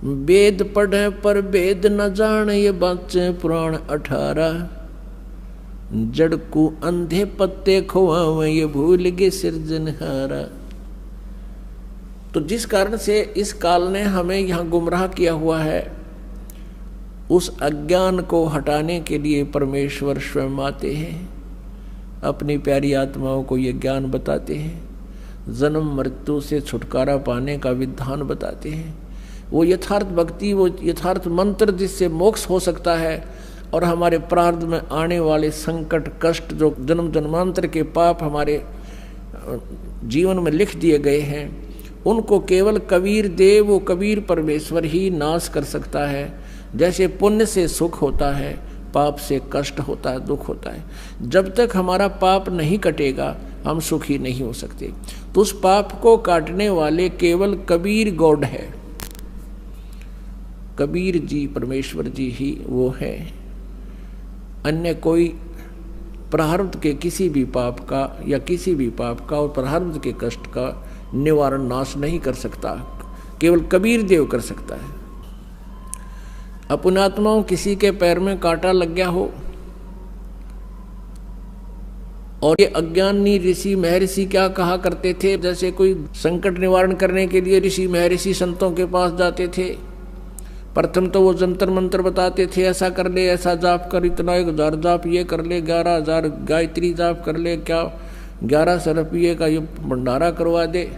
वेद पढ़े पर वेद न जान, ये बाचे पुराण 18। जड़ को अंधे पत्ते खुआवे, ये भूल गए सिरजनहारा। तो जिस कारण से इस काल ने हमें यहाँ गुमराह किया हुआ है, उस अज्ञान को हटाने के लिए परमेश्वर स्वयं आते हैं, अपनी प्यारी आत्माओं को ये ज्ञान बताते हैं, जन्म मृत्यु से छुटकारा पाने का विधान बताते हैं। वो यथार्थ भक्ति, वो यथार्थ मंत्र जिससे मोक्ष हो सकता है और हमारे प्रारब्ध में आने वाले संकट कष्ट, जो जन्म जन्मांतर के पाप हमारे जीवन में लिख दिए गए हैं, उनको केवल कबीर देव, वो कबीर परमेश्वर ही नाश कर सकता है। जैसे पुण्य से सुख होता है, पाप से कष्ट होता है, दुख होता है। जब तक हमारा पाप नहीं कटेगा हम सुखी नहीं हो सकते। तो उस पाप को काटने वाले केवल कबीर गॉड है, कबीर जी परमेश्वर जी ही वो है। अन्य कोई प्रारब्ध के किसी भी पाप का या किसी भी पाप का और प्रारब्ध के कष्ट का निवारण नाश नहीं कर सकता, केवल कबीर देव कर सकता है। अपनात्माओं, किसी के पैर में कांटा लग गया हो और ये अज्ञानी ऋषि महर्षि क्या कहा करते थे, जैसे कोई संकट निवारण करने के लिए ऋषि महर्षि संतों के पास जाते थे। प्रथम तो वो जंतर मंत्र बताते थे, ऐसा कर ले, ऐसा जाप कर, इतना 1000 जाप ये कर ले, 11,000 गायत्री जाप कर ले, क्या 1100 रुपये का ये भंडारा करवा दे।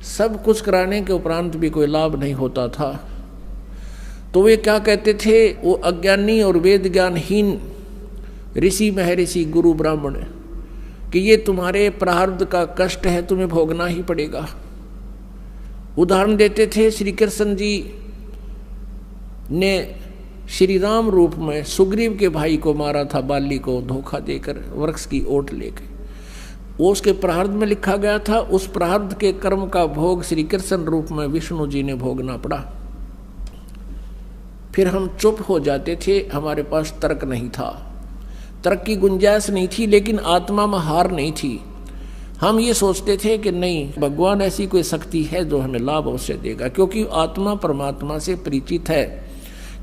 सब कुछ कराने के उपरांत भी कोई लाभ नहीं होता था। तो वे क्या कहते थे, वो अज्ञानी और वेद ज्ञानहीन ऋषि महर्षि गुरु ब्राह्मण, कि ये तुम्हारे प्रारब्ध का कष्ट है, तुम्हें भोगना ही पड़ेगा। उदाहरण देते थे, श्री कृष्ण जी ने श्री राम रूप में सुग्रीव के भाई को मारा था, बाली को धोखा देकर वृक्ष की ओट लेकर। वो उसके प्रारब्ध में लिखा गया था। उस प्रारब्ध के कर्म का भोग श्री कृष्ण रूप में विष्णु जी ने भोगना पड़ा। फिर हम चुप हो जाते थे, हमारे पास तर्क नहीं था, तर्क की गुंजाइश नहीं थी, लेकिन आत्मा में हार नहीं थी। हम ये सोचते थे कि नहीं, भगवान ऐसी कोई शक्ति है जो हमें लाभ अवश्य देगा, क्योंकि आत्मा परमात्मा से परिचित है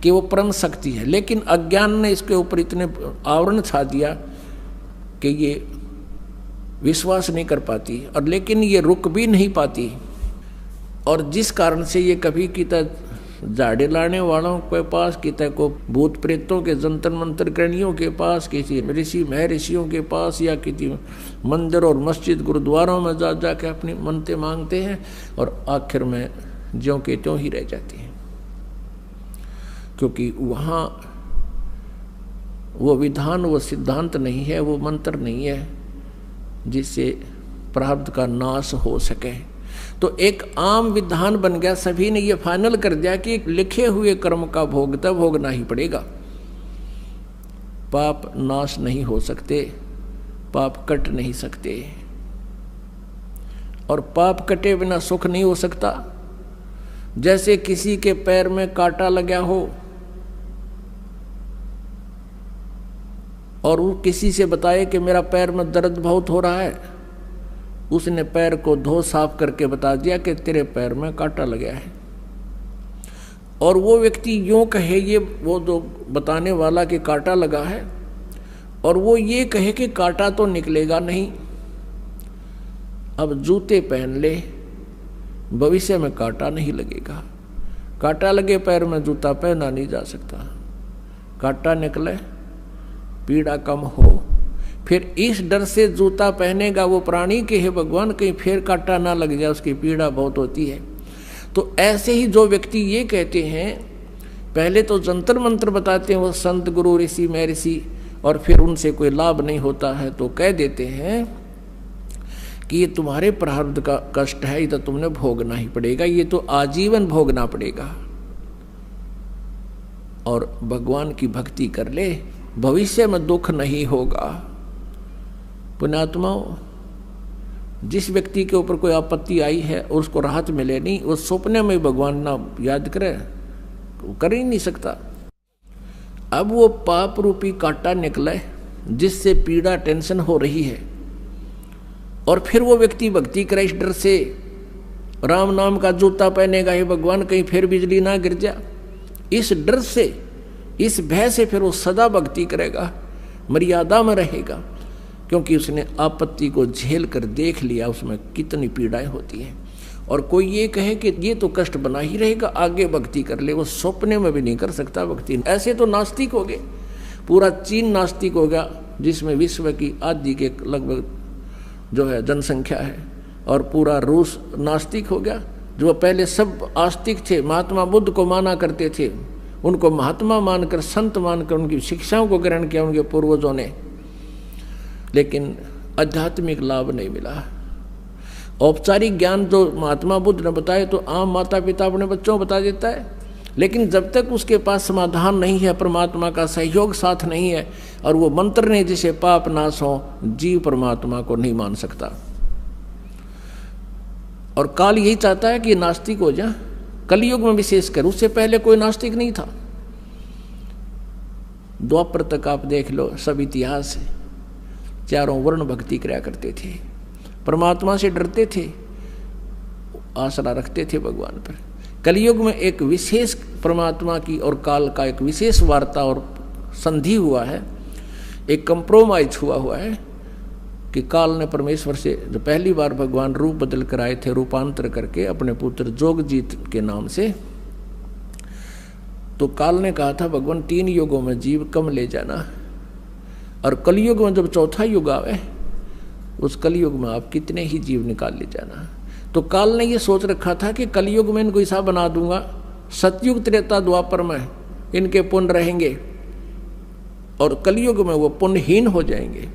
कि वो परम शक्ति है। लेकिन अज्ञान ने इसके ऊपर इतने आवरण छा दिया कि ये विश्वास नहीं कर पाती, और लेकिन ये रुक भी नहीं पाती। और जिस कारण से ये कभी किता झाड़े लाने वालों के पास, किता को भूत प्रेतों के जंतर मंत्र करणियों के पास, किसी ऋषि महर्षियों के पास, या किसी मंदिर और मस्जिद गुरुद्वारों में जा जाके अपनी मन्नतें मांगते हैं, और आखिर में ज्यों के त्यों ही रह जाती हैं, क्योंकि वहाँ वो विधान, वो सिद्धांत नहीं है, वो मंत्र नहीं है जिससे प्रारब्ध का नाश हो सके। तो एक आम विधान बन गया, सभी ने ये फाइनल कर दिया कि लिखे हुए कर्म का भोग तब भोगना ही पड़ेगा। पाप नाश नहीं हो सकते, पाप कट नहीं सकते, और पाप कटे बिना सुख नहीं हो सकता। जैसे किसी के पैर में कांटा लगा हो और वो किसी से बताए कि मेरा पैर में दर्द बहुत हो रहा है, उसने पैर को धो साफ करके बता दिया कि तेरे पैर में कांटा लगा है, और वो व्यक्ति यूं कहे, ये वो जो बताने वाला कि कांटा लगा है, और वो ये कहे कि कांटा तो निकलेगा नहीं, अब जूते पहन ले, भविष्य में कांटा नहीं लगेगा। कांटा लगे पैर में जूता पहना नहीं जा सकता, कांटा निकले पीड़ा कम हो। फिर इस डर से जूता पहनेगा वो प्राणी के हे भगवान कहीं फिर कांटा ना लग जाए, उसकी पीड़ा बहुत होती है। तो ऐसे ही जो व्यक्ति ये कहते हैं, पहले तो जंतर मंत्र बताते हैं वो संत गुरु ऋषि महर्षि, और फिर उनसे कोई लाभ नहीं होता है तो कह देते हैं कि ये तुम्हारे प्रारब्ध का कष्ट है, ये तो तुमने भोगना ही पड़ेगा, ये तो आजीवन भोगना पड़ेगा, और भगवान की भक्ति कर ले, भविष्य में दुख नहीं होगा। पुण्यात्माओं, जिस व्यक्ति के ऊपर कोई आपत्ति आई है और उसको राहत मिले नहीं, वो सपने में भगवान ना याद करे, वो कर ही नहीं सकता। अब वो पाप रूपी कांटा निकले जिससे पीड़ा टेंशन हो रही है, और फिर वो व्यक्ति भक्ति करे इस डर से राम नाम का जूता पहनेगा, हे भगवान कहीं फिर बिजली ना गिर जा। इस डर से, इस भय से फिर वो सदा भक्ति करेगा, मर्यादा में रहेगा, क्योंकि उसने आपत्ति को झेल कर देख लिया उसमें कितनी पीड़ाएं होती हैं। और कोई ये कहे कि ये तो कष्ट बना ही रहेगा, आगे भक्ति कर ले, वो सपने में भी नहीं कर सकता भक्ति। ऐसे तो नास्तिक हो गए, पूरा चीन नास्तिक हो गया, जिसमें विश्व की आधी के लगभग जो है जनसंख्या है, और पूरा रूस नास्तिक हो गया। जो पहले सब आस्तिक थे, महात्मा बुद्ध को माना करते थे, उनको महात्मा मानकर, संत मानकर उनकी शिक्षाओं को ग्रहण किया उनके पूर्वजों ने, लेकिन आध्यात्मिक लाभ नहीं मिला। औपचारिक ज्ञान जो महात्मा बुद्ध ने बताए तो आम माता पिता अपने बच्चों को बता देता है, लेकिन जब तक उसके पास समाधान नहीं है, परमात्मा का सहयोग साथ नहीं है, और वो मंत्र नहीं जिसे पाप नाश हो, जीव परमात्मा को नहीं मान सकता। और काल यही चाहता है कि नास्तिक हो जाए, कलयुग में विशेषकर, उससे पहले कोई नास्तिक नहीं था। द्वापर तक आप देख लो, सब इतिहास है, चारों वर्ण भक्ति किया करते थे, परमात्मा से डरते थे, आसरा रखते थे भगवान पर। कलयुग में एक विशेष परमात्मा की और काल का एक विशेष वार्ता और संधि हुआ है, एक कंप्रोमाइज हुआ है कि काल ने परमेश्वर से जो पहली बार भगवान रूप बदल कर आए थे, रूपांतर करके अपने पुत्र जोगजीत के नाम से, तो काल ने कहा था भगवान 3 युगों में जीव कम ले जाना, और कलयुग में जब चौथा युग आवे, उस कलयुग में आप कितने ही जीव निकाल ले जाना। तो काल ने ये सोच रखा था कि कलयुग में इनको ऐसा बना दूंगा, सतयुग त्रेता द्वापर में इनके पुण्य रहेंगे, और कलयुग में वो पुण्यहीन हो जाएंगे,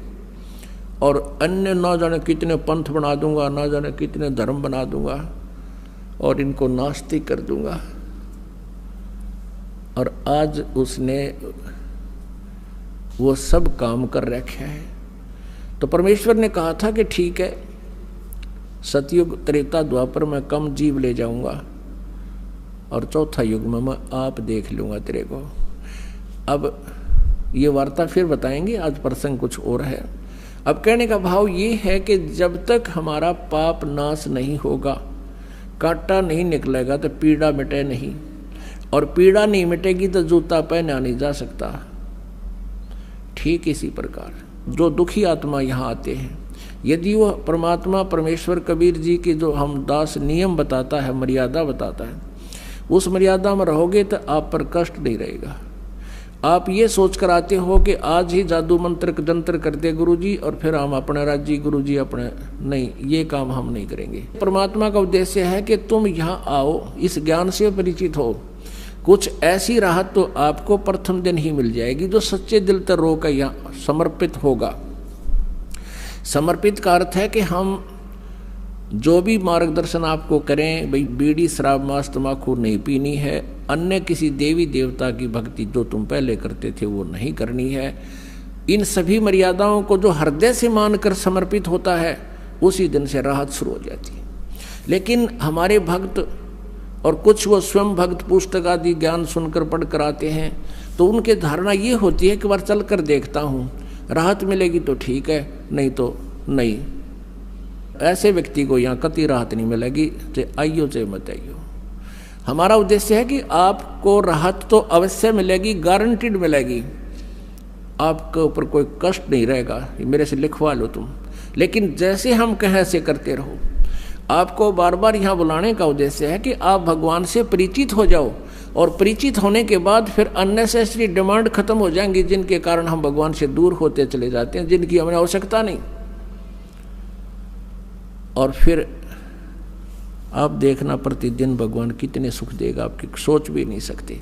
और अन्य ना जाने कितने पंथ बना दूंगा, ना जाने कितने धर्म बना दूंगा, और इनको नास्तिक कर दूंगा। और आज उसने वो सब काम कर रखे हैं। तो परमेश्वर ने कहा था कि ठीक है, सतयुग त्रेता द्वापर में कम जीव ले जाऊंगा, और चौथा युग में मैं आप देख लूंगा तेरे को। अब ये वार्ता फिर बताएंगे, आज प्रसंग कुछ और है। अब कहने का भाव ये है कि जब तक हमारा पाप नाश नहीं होगा, कांटा नहीं निकलेगा, तो पीड़ा मिटे नहीं, और पीड़ा नहीं मिटेगी तो जूता पहना नहीं जा सकता। ठीक इसी प्रकार जो दुखी आत्मा यहाँ आते हैं, यदि वह परमात्मा परमेश्वर कबीर जी की जो हम दास नियम बताता है, मर्यादा बताता है, उस मर्यादा में रहोगे तो आप पर कष्ट नहीं रहेगा। आप ये सोच कर आते हो कि आज ही जादू मंत्र जंत्र कर दे गुरुजी, और फिर हम अपने राज्य गुरुजी अपने, नहीं, ये काम हम नहीं करेंगे। परमात्मा का उद्देश्य है कि तुम यहाँ आओ, इस ज्ञान से परिचित हो, कुछ ऐसी राहत तो आपको प्रथम दिन ही मिल जाएगी जो सच्चे दिल तक रो कर यहाँ समर्पित होगा। समर्पित का अर्थ है कि हम जो भी मार्गदर्शन आपको करें, भाई बीड़ी शराब मांस तम्बाकू नहीं पीनी है, अन्य किसी देवी देवता की भक्ति जो तुम पहले करते थे वो नहीं करनी है, इन सभी मर्यादाओं को जो हृदय से मानकर समर्पित होता है, उसी दिन से राहत शुरू हो जाती है। लेकिन हमारे भक्त और कुछ वो स्वयं भक्त पुस्तक आदि ज्ञान सुनकर पढ़ कर आते हैं, तो उनकी धारणा ये होती है कि बार चल कर देखता हूँ, राहत मिलेगी तो ठीक है, नहीं तो नहीं। ऐसे व्यक्ति को यहाँ कतई राहत नहीं मिलेगी, चाहे आइयो चाहे मत आइयो। हमारा उद्देश्य है कि आपको राहत तो अवश्य मिलेगी, गारंटीड मिलेगी, आपके ऊपर कोई कष्ट नहीं रहेगा, मेरे से लिखवा लो तुम। लेकिन जैसे हम कहें ऐसे करते रहो। आपको बार बार यहाँ बुलाने का उद्देश्य है कि आप भगवान से परिचित हो जाओ, और परिचित होने के बाद फिर अननेसेसरी डिमांड खत्म हो जाएंगी, जिनके कारण हम भगवान से दूर होते चले जाते हैं, जिनकी हमें आवश्यकता नहीं। और फिर आप देखना प्रतिदिन भगवान कितने सुख देगा, आपकी सोच भी नहीं सकते।